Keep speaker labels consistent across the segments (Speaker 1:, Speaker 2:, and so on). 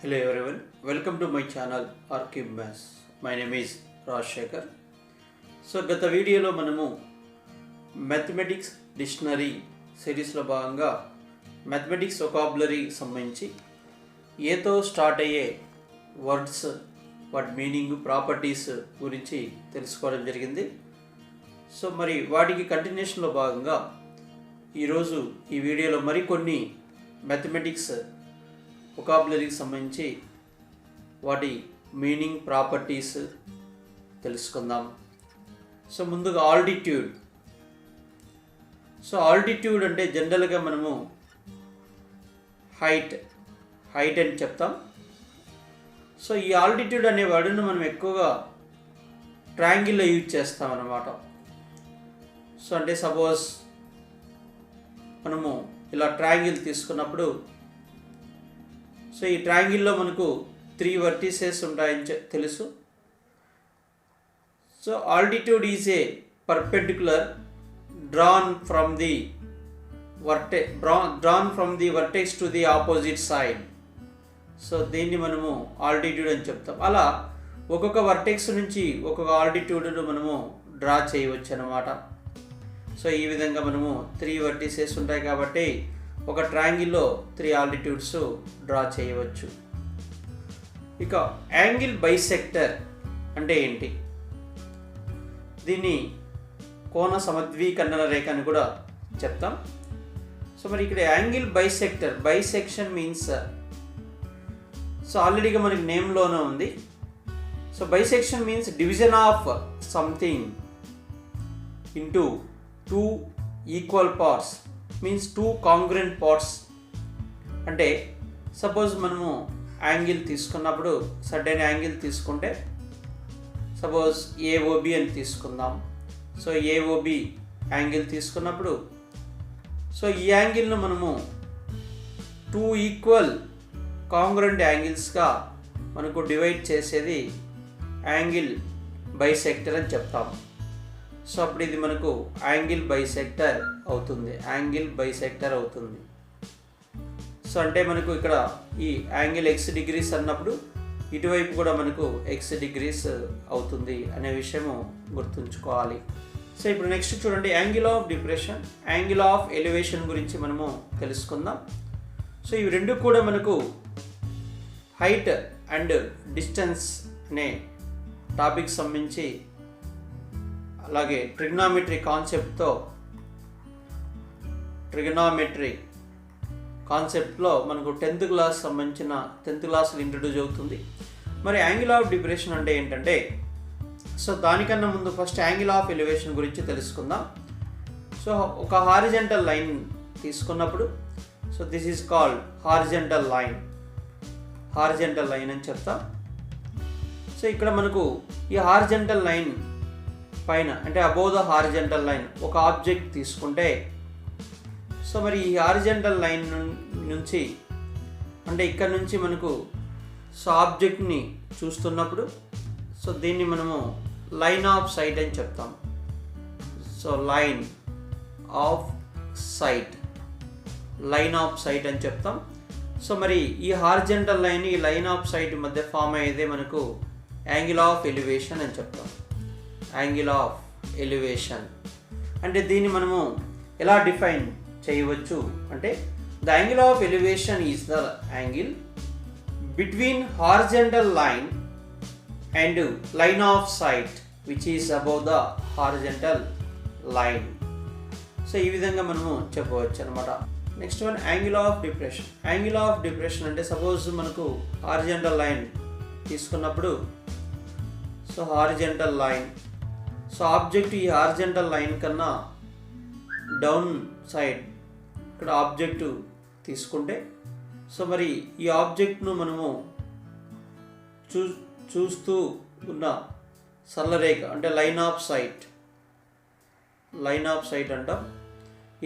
Speaker 1: Hello everyone, welcome to my channel Archive Maths. My name is Rajshekhar. So గత వీడియోలో మనము mathematics dictionary సిరీస్లో భాగంగా మ్యాథమెటిక్స్ వొకాబులరీ సంబంధించి ఏతో స్టార్ట్ అయ్యే వర్డ్స్ వాటి మీనింగ్ ప్రాపర్టీస్ గురించి తెలుసుకోవడం జరిగింది. సో మరి వాటికి కంటిన్యూషన్లో భాగంగా ఈరోజు ఈ వీడియోలో మరికొన్ని మ్యాథమెటిక్స్ వొకాబులరీకి సంబంధించి వాటి మీనింగ్ ప్రాపర్టీస్ తెలుసుకుందాం. సో ముందుగా ఆల్టిట్యూడ్. సో ఆల్టిట్యూడ్ అంటే జనరల్గా మనము హైట్ అని చెప్తాం. సో ఈ ఆల్టిట్యూడ్ అనే వర్డ్ను మనం ఎక్కువగా ట్రయాంగిల్లో యూజ్ చేస్తాం అన్నమాట. సో అంటే సపోజ్ మనము ఇలా ట్రయాంగిల్ తీసుకున్నప్పుడు సో ఈ ట్రయాంగిల్లో మనకు 3 వర్టిసెస్ ఉంటాయని తెలుసు. So altitude is a perpendicular drawn from the vertex to the opposite side. So దీన్ని మనము ఆల్టిట్యూడ్ అని చెప్తాం. అలా ఒక్కొక్క వర్టెక్స్ నుంచి ఒక్కొక్క ఆల్టిట్యూడ్ను మనము డ్రా చేయవచ్చు అన్నమాట. సో ఈ విధంగా మనము 3 వర్టిసెస్ ఉంటాయి కాబట్టి ఒక ట్రయాంగిల్లో 3 ఆల్టిట్యూడ్స్ డ్రా చేయవచ్చు. ఇక యాంగిల్ బైసెక్టర్ అంటే ఏంటి? దీన్ని కోణ సమద్వీకరణ రేఖ అని కూడా చెప్తాం. సో మరి ఇక్కడ యాంగిల్ బైసెక్షన్ మీన్స్ సో ఆల్రెడీగా మనకి నేమ్లోనే ఉంది. So bisection means division of something into 2 equal parts means 2 congruent parts. అంటే సపోజ్ మనము యాంగిల్ తీసుకున్నప్పుడు సర్టెన్ యాంగిల్ తీసుకుంటే సపోజ్ ఏఓబి అని తీసుకుందాం. సో ఏఓబి యాంగిల్ తీసుకున్నప్పుడు సో ఈ యాంగిల్ను మనము 2 ఈక్వల్ కాంగ్రుయెంట్ యాంగిల్స్గా మనకు డివైడ్ చేసేది యాంగిల్ బైసెక్టర్ అని చెప్తాము. సో అప్పుడు ఇది మనకు యాంగిల్ బైసెక్టర్ అవుతుంది. సో అంటే మనకు ఇక్కడ ఈ యాంగిల్ x డిగ్రీస్ అన్నప్పుడు ఇటువైపు కూడా మనకు x డిగ్రీస్ అవుతుంది అనే విషయము గుర్తుంచుకోవాలి. సో ఇప్పుడు నెక్స్ట్ చూడండి, angle of depression, angle of elevation గురించి మనము తెలుసుకుందాం. సో ఇవి రెండు కూడా మనకు హైట్ అండ్ డిస్టెన్స్ అనే టాపిక్ సంబంధించి అలాగే ట్రిగ్నామెట్రీ కాన్సెప్ట్లో మనకు 10th క్లాస్ సంబంధించిన 10th క్లాస్లో ఇంట్రడ్యూస్ అవుతుంది. మరి యాంగిల్ ఆఫ్ డిప్రెషన్ అంటే ఏంటంటే సో దానికన్నా ముందు ఫస్ట్ యాంగిల్ ఆఫ్ ఎలివేషన్ గురించి తెలుసుకుందాం. సో ఒక హారిజంటల్ లైన్ తీసుకున్నప్పుడు so this is called horizontal line అని చెప్తాం. సో ఇక్కడ మనకు ఈ హారిజంటల్ లైన్ పైన అంటే అబోవ్ ద హారిజంటల్ లైన్ ఒక ఆబ్జెక్ట్ తీసుకుంటే సో మరి ఈ హారిజంటల్ లైన్ నుంచి అంటే ఇక్కడ నుంచి మనకు సో ఆబ్జెక్ట్ని చూస్తున్నప్పుడు సో దీన్ని మనము లైన్ ఆఫ్ సైట్ అని చెప్తాం. సో లైన్ ఆఫ్ సైట్ అని చెప్తాం. సో మరి ఈ హారిజంటల్ లైన్ ఈ లైన్ ఆఫ్ సైట్ మధ్య ఫామ్ అయ్యేదే మనకు యాంగిల్ ఆఫ్ ఎలివేషన్ అని చెప్తాం. యాంగిల్ ఆఫ్ ఎలివేషన్ అంటే దీన్ని మనము ఎలా డిఫైన్ చేయవచ్చు అంటే the angle of elevation is the angle between horizontal line and line of sight which is above the horizontal line. So ఈ విధంగా మనము చెప్పవచ్చు అనమాట. Next one angle of depression అంటే సపోజ్ మనకు హారిజంటల్ లైన్ తీసుకున్నప్పుడు so horizontal line so object ఈ horizontal line కన్నా డౌన్ సైడ్ ఇక్కడ ఆబ్జెక్టు తీసుకుంటే సో మరి ఈ ఆబ్జెక్ట్ను మనము చూస్తూ ఉన్న సరళరేఖ అంటే లైన్ ఆఫ్ సైట్ అంటాం.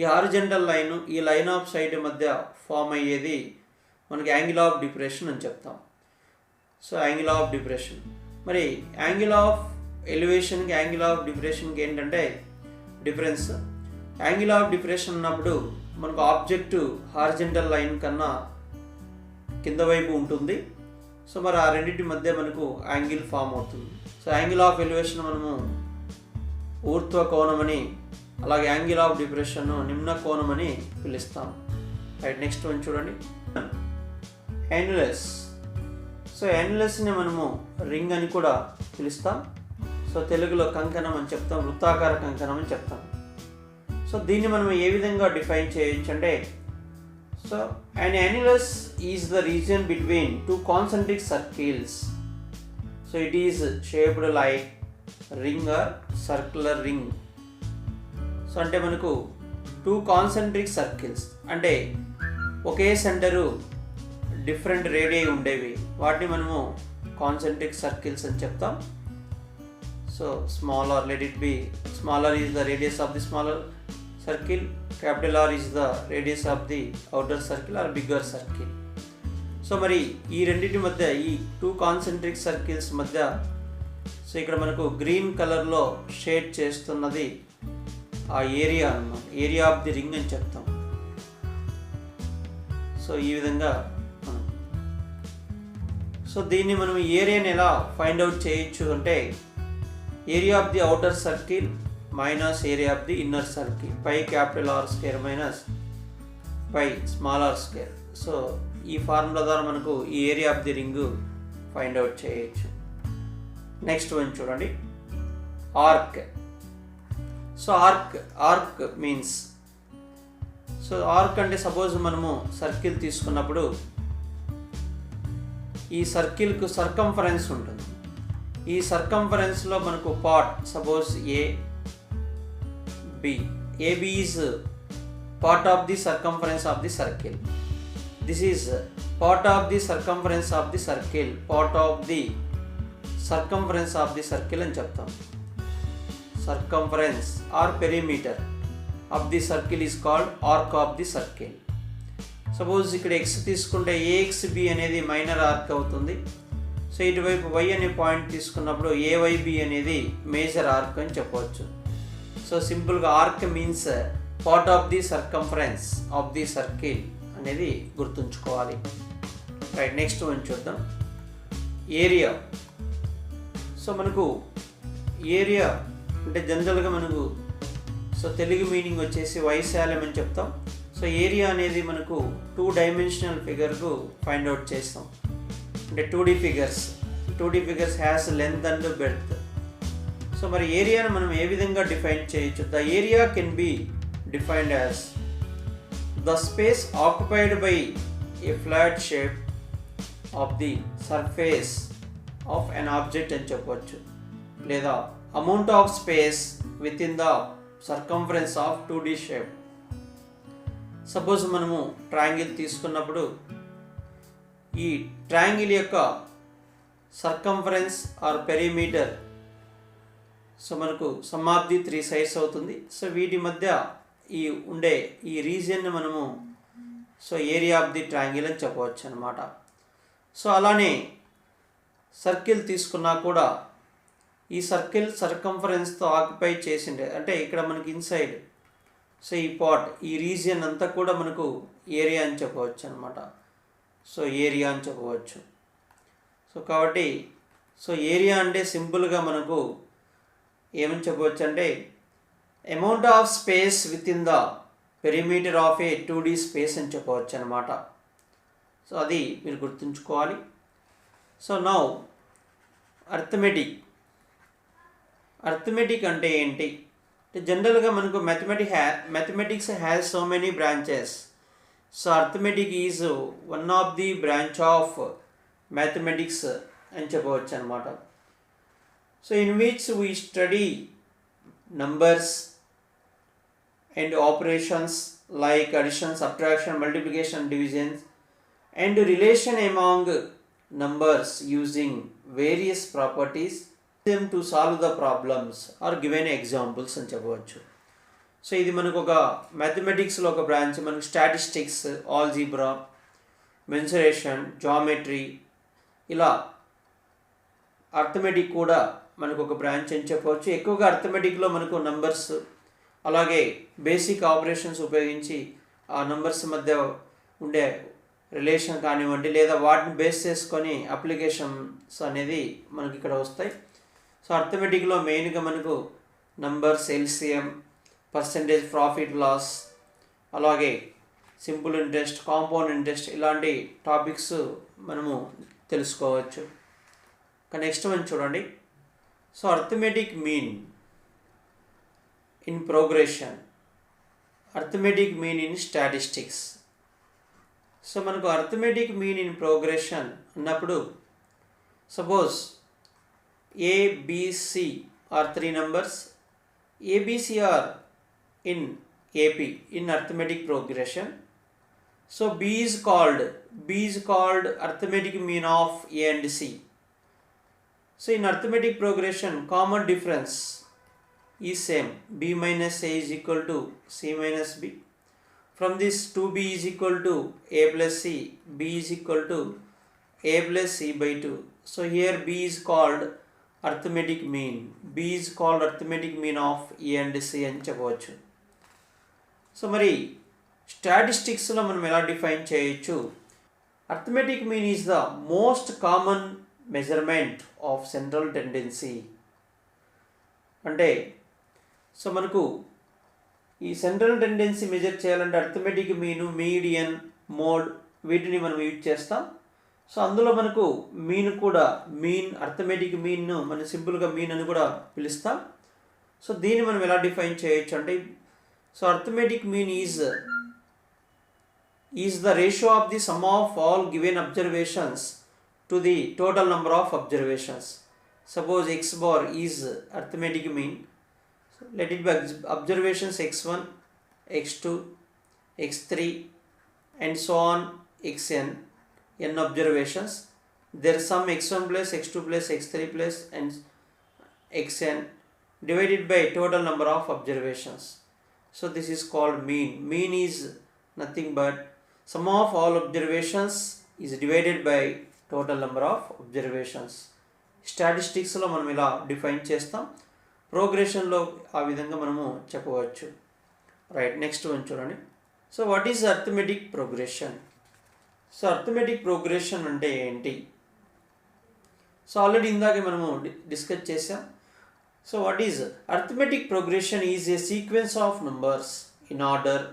Speaker 1: ఈ హారిజంటల్ లైన్ ఈ లైన్ ఆఫ్ సైట్ మధ్య ఫామ్ అయ్యేది మనకి యాంగిల్ ఆఫ్ డిప్రెషన్ అని చెప్తాం. So angle of depression. మరి యాంగిల్ ఆఫ్ ఎలివేషన్కి యాంగిల్ ఆఫ్ డిప్రెషన్కి ఏంటంటే డిఫరెన్స్. యాంగిల్ ఆఫ్ డిప్రెషన్ ఉన్నప్పుడు మనకు ఆబ్జెక్టు హారిజంటల్ లైన్ కన్నా కింద వైపు ఉంటుంది. సో మరి ఆ రెండింటి మధ్య మనకు యాంగిల్ ఫామ్ అవుతుంది. సో యాంగిల్ ఆఫ్ ఎలివేషన్ మనము ఊర్ధ్వ కోణం అని, అలాగే యాంగిల్ ఆఫ్ డిప్రెషన్ నిమ్న కోణం అని పిలుస్తాం. రైట్, నెక్స్ట్ వన్ చూడండి, యాన్యులస్. సో యాన్యులస్ని మనము రింగ్ అని కూడా పిలుస్తాం. సో తెలుగులో కంకణం అని చెప్తాం, వృత్తాకార కంకణం అని చెప్తాం. సో దీన్ని మనం ఏ విధంగా డిఫైన్ చేయొచ్చు అంటే, so an annulus is the region between two concentric circles. So it is shaped like ring or circular ring. So అంటే మనకు టూ కాన్సెంట్రిక్ సర్కిల్స్ అంటే ఒకే సెంటరు డిఫరెంట్ రేడియై ఉండేవి, వాటిని మనము కాన్సెంట్రిక్ సర్కిల్స్ అని చెప్తాం. So smaller, let it be smaller is the radius of the smaller circle, capital R is the radius of the outer circle or bigger circle. So మరి ఈ రెండింటి మధ్య, ఈ టూ కాన్సెంట్రిక్ సర్కిల్స్ మధ్య, so ఇక్కడ మనకు గ్రీన్ కలర్లో shade చేస్తున్నది ఆ ఏరియా అన్నమాట, ఏరియా ఆఫ్ ది రింగ్ అని చెప్తాం. సో ఈ విధంగా మనం, సో దీన్ని మనం ఏరియాని ఎలా ఫైండ్ అవుట్ చేయొచ్చు అంటే, area of the outer circle minus area of the inner circle pi capital R square minus pi small R square. So ఈ ఫార్ములా ద్వారా మనకు ఈ area of the ring find out చేయొచ్చు. నెక్స్ట్ వన్ చూడండి, arc. So arc means, so arc అంటే suppose మనము circle తీసుకున్నప్పుడు ఈ సర్కిల్కు సర్కంఫరెన్స్ ఉంటుంది. ఈ సర్కంఫరెన్స్లో మనకు part suppose AB is part of the circumference of the circle. This is part of the circumference of the circle, part of the circumference of the circle అని చెప్తాం. Circumference or perimeter of the circle is called arc of the circle. Suppose ఇక్కడ x తీసుకుంటే AXB అనేది minor arc అవుతుంది. So ఇటువైపు y అనే point తీసుకున్నప్పుడు AYB అనేది మేజర్ ఆర్క్ అని చెప్పవచ్చు. సో సింపుల్గా arc means part of the circumference of the circle అనేది గుర్తుంచుకోవాలి. రైట్, నెక్స్ట్ వన్ చూద్దాం, ఏరియా. సో మనకు ఏరియా అంటే జనరల్గా మనకు, సో తెలుగు మీనింగ్ వచ్చేసి వైశాల్యం అని చెప్తాం. సో ఏరియా అనేది మనకు 2 డైమెన్షనల్ ఫిగర్కు ఫైండ్ అవుట్ చేస్తాం. అంటే 2D figures has length and breadth. So మరి ఏరియాను మనం ఏ విధంగా డిఫైన్ చేయొచ్చు? The area can be defined as the space occupied by A flat shape of the surface of an object అని చెప్పవచ్చు, లేదా amount of space with in the circumference of 2D shape. Suppose మనము triangle తీసుకున్నప్పుడు ఈ triangle యొక్క circumference are perimeter, so మనకు some of the 3 sides అవుతుంది. So వీటి మధ్య ఉండే ఈ రీజియన్ని మనము so area of the triangle అని చెప్పవచ్చు అనమాట. సో అలానే సర్కిల్ తీసుకున్నా కూడా ఈ సర్కిల్ సర్కంఫరెన్స్తో ఆక్యుపై చేసిండే, అంటే ఇక్కడ మనకి ఇన్సైడ్, సో ఈ పార్ట్, ఈ రీజియన్ అంతా కూడా మనకు ఏరియా అని చెప్పవచ్చు అనమాట. సో ఏరియా అని చెప్పవచ్చు. సో కాబట్టి సో ఏరియా అంటే సింపుల్గా మనకు ఏమని చెప్పవచ్చు అంటే, amount of space with in the perimeter of A 2D space అని చెప్పవచ్చు అనమాట. సో అది మీరు గుర్తుంచుకోవాలి. సో నౌ అర్థమెటిక్ అంటే ఏంటి అంటే, జనరల్గా మనకు mathematics has so many branches. So arithmetic is one of the branch of mathematics అని చెప్పవచ్చు అనమాట. So in which we study numbers and operations like addition, subtraction, multiplication, division and relation among numbers using various properties them to solve the problems or given examples అని చెప్పవచ్చు. So ఇది మనకు ఒక మ్యాథమెటిక్స్లో ఒక branch. మనకు స్టాటిస్టిక్స్, ఆల్జీబ్రా, మెన్సురేషన్, జామెట్రీ, ఇలా arithmetic కూడా మనకు ఒక బ్రాంచ్ అని చెప్పవచ్చు. ఎక్కువగా అర్థమెటిక్లో మనకు నంబర్స్, అలాగే బేసిక్ ఆపరేషన్స్ ఉపయోగించి ఆ నంబర్స్ మధ్య ఉండే రిలేషన్ కానివ్వండి, లేదా వాటిని బేస్ చేసుకొని అప్లికేషన్స్ అనేది మనకి ఇక్కడ వస్తాయి. సో అర్థమెటిక్లో మెయిన్గా మనకు numbers, LCM, percentage profit loss, అలాగే సింపుల్ ఇంట్రెస్ట్, కాంపౌండ్ ఇంట్రెస్ట్, ఇలాంటి టాపిక్స్ మనము తెలుసుకోవచ్చు. నెక్స్ట్ వన్ చూడండి. So arithmetic mean in progression, arithmetic mean in statistics. So మనకు అర్థమెటిక్ మీన్ ఇన్ ప్రోగ్రెషన్ అన్నప్పుడు suppose ABC are 3 numbers. ABC are in AP in arithmetic progression. So B is called arithmetic mean of A and C. So in arithmetic progression, common difference is same. B minus A is equal to C minus B. From this 2B is equal to A plus C, B is equal to A plus C by 2. So here B is called arithmetic mean. B is called arithmetic mean of A and C అని చెప్పవచ్చు. So మరి స్టాటిస్టిక్స్లో మనం ఎలా define చేయొచ్చు? Arithmetic mean is the most common measurement of central tendency. అంటే so మనకు ఈ central tendency measure చేయాలంటే అర్థమెటిక్ మీను, మీడియన్, మోడ్ వీటిని మనం యూజ్ చేస్తాం. సో అందులో మనకు మీన్ కూడా, మీన్ అర్థమెటిక్ మీన్ను మనం సింపుల్గా మీన్ అని కూడా పిలుస్తాం. సో దీన్ని మనం ఎలా డిఫైన్ చేయొచ్చు అంటే, so arithmetic mean is the ratio of the some of all given observations to the total number of observations. Suppose x bar is arithmetic mean. Let it be observations x1, x2, x3 and so on xn, n observations. There is some x1 plus x2 plus x3 plus and xn divided by total number of observations. So this is called mean. Mean is nothing but sum of all observations is divided by total number of observations. స్టాటిస్టిక్స్లో మనం ఇలా define చేస్తాం, ప్రోగ్రెషన్లో ఆ విధంగా మనము చెప్పవచ్చు. Right, next one చూడండి. So what is arithmetic progression? So arithmetic progression అంటే ఏంటి? సో ఆల్రెడీ ఇందాకే మనము డిస్కస్ చేసాం. So what is arithmetic progression? Is a sequence of numbers in order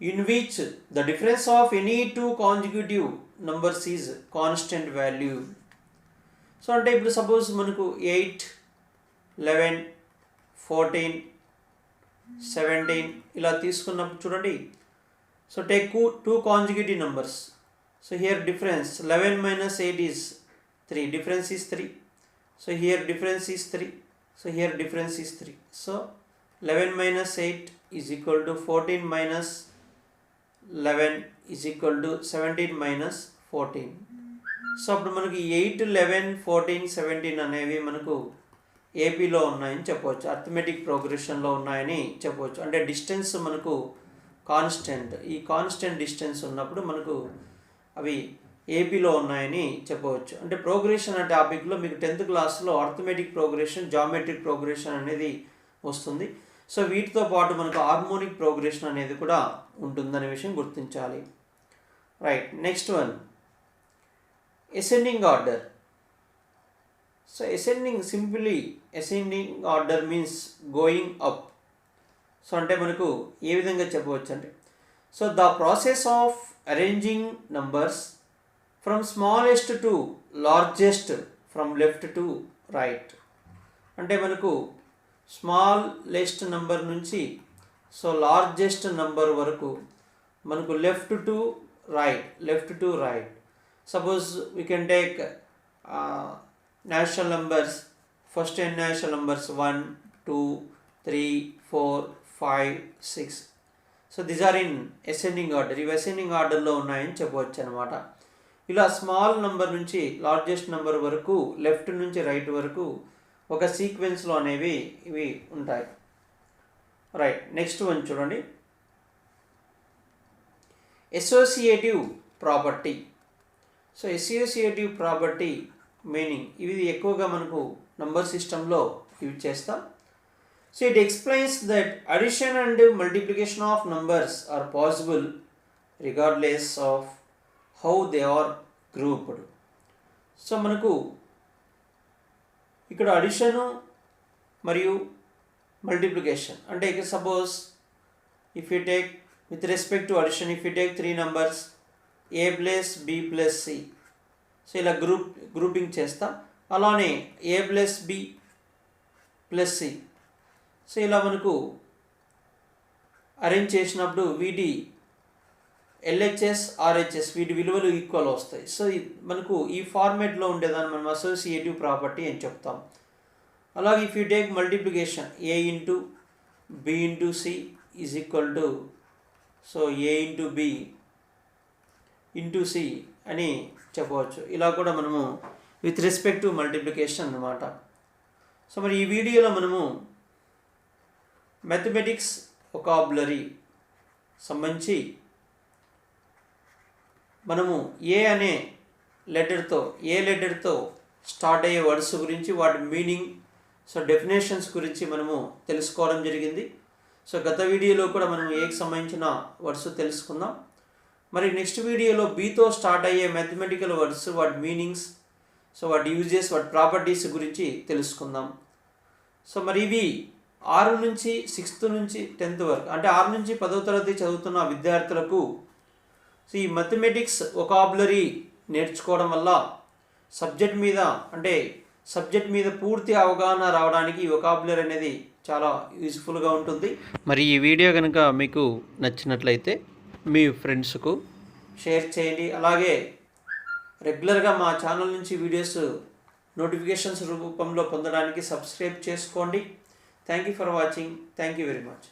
Speaker 1: in which the difference of any two consecutive numbers is constant value. So అంటే ఇప్పుడు suppose మనకు 8, 11, 14, 17 ఇలా తీసుకున్నప్పుడు చూడండి. So take two consecutive numbers. So here difference 11 minus 8 is 3. Difference is 3. So here difference is 3. So here difference is 3. So 11 minus 8 is equal to 14 minus 11 is equal to 17 minus 14. So అప్పుడు మనకి 8, 11, 14, 17 అనేవి మనకు ఏపీలో ఉన్నాయని చెప్పవచ్చు, arithmetic ప్రోగ్రెషన్లో ఉన్నాయని చెప్పవచ్చు. అంటే డిస్టెన్స్ మనకు కాన్స్టెంట్, ఈ కాన్స్టెంట్ డిస్టెన్స్ ఉన్నప్పుడు మనకు అవి ఏపీలో ఉన్నాయని చెప్పవచ్చు. అంటే ప్రోగ్రెషన్ అనే టాపిక్లో మీకు 10th క్లాస్లో అర్థమెటిక్ ప్రోగ్రెషన్, జామెట్రిక్ ప్రోగ్రెషన్ అనేది వస్తుంది. సో వీటితో పాటు మనకు హార్మోనిక్ ప్రోగ్రెషన్ అనేది కూడా ఉంటుందనే విషయం గుర్తించాలి. Right, next one ascending order. So ascending order means going up. So అంటే మనకు ఏ విధంగా చెప్పవచ్చు అంటే, so the process of arranging numbers from smallest to largest from left to right. అంటే మనకు స్మాలెస్ట్ నంబర్ నుంచి సో లార్జెస్ట్ నంబర్ వరకు మనకు left to right. Suppose we can take natural numbers, first 10 natural numbers 1, 2, 3, 4, 5, 6. So these are in ascending order. ఇవి ascending orderలో ఉన్నాయని చెప్పవచ్చు అనమాట. ఇలా స్మాల్ నెంబర్ నుంచి లార్జెస్ట్ నెంబర్ వరకు, లెఫ్ట్ నుంచి రైట్ వరకు ఒక సీక్వెన్స్లో అనేవి ఇవి ఉంటాయి. రైట్, నెక్స్ట్ వన్ చూడండి. Associative property. So associative property meaning ఇవి ఎక్కువగా మనకు నంబర్ సిస్టంలో యూజ్ చేస్తాం. So it explains that addition and multiplication of numbers are possible regardless of how they are grouped. So మనకు ఇక్కడ అడిషను మరియు మల్టిప్లికేషన్ అంటే ఇక suppose if you take with respect to addition, if you take 3 numbers a plus b plus c, so ఇలా grouping చేస్తాం. అలానే a plus b plus c, so ఇలా మనకు అరేంజ్ చేసినప్పుడు వీటి ఎల్హెచ్ఎస్ ఆర్హెచ్ఎస్ వీటి విలువలు ఈక్వల్ వస్తాయి. సో మనకు ఈ ఫార్మేట్లో ఉండేదాన్ని మనం అసోసియేటివ్ ప్రాపర్టీ అని చెప్తాం. అలాగే if you take multiplication a into b into c is equal to so a into b into c అని చెప్పవచ్చు. ఇలా కూడా మనము విత్ రెస్పెక్ట్ టు మల్టిప్లికేషన్ అన్నమాట. సో మరి ఈ వీడియోలో మనము మ్యాథమెటిక్స్ వొకాబులరీ సంబంధించి మనము ఏ లెటర్తో స్టార్ట్ అయ్యే వర్డ్స్ గురించి, వాటి మీనింగ్, సో డెఫినేషన్స్ గురించి మనము తెలుసుకోవడం జరిగింది. సో గత వీడియోలో కూడా మనం ఏకి సంబంధించిన వర్డ్స్ తెలుసుకుందాం. మరి నెక్స్ట్ వీడియోలో బీతో స్టార్ట్ అయ్యే మ్యాథమెటికల్ వర్డ్స్, వాటి మీనింగ్స్, సో వాటి యూజెస్, వాటి ప్రాపర్టీస్ గురించి తెలుసుకుందాం. సో మరి ఇవి 6 నుంచి 6th నుంచి 10th వరకు, అంటే 6 నుంచి 10వ తరగతి చదువుతున్న విద్యార్థులకు సో ఈ మ్యాథమెటిక్స్ వొకాబులరీ నేర్చుకోవడం వల్ల సబ్జెక్ట్ మీద పూర్తి అవగాహన రావడానికి ఈ వొకాబులరీ అనేది చాలా యూజ్ఫుల్గా ఉంటుంది. మరి ఈ వీడియో కనుక మీకు నచ్చినట్లయితే మీ ఫ్రెండ్స్కు షేర్ చేయండి. అలాగే రెగ్యులర్గా మా ఛానల్ నుంచి వీడియోస్ నోటిఫికేషన్స్ రూపంలో పొందడానికి సబ్స్క్రైబ్ చేసుకోండి. Thank you for watching. Thank you very much.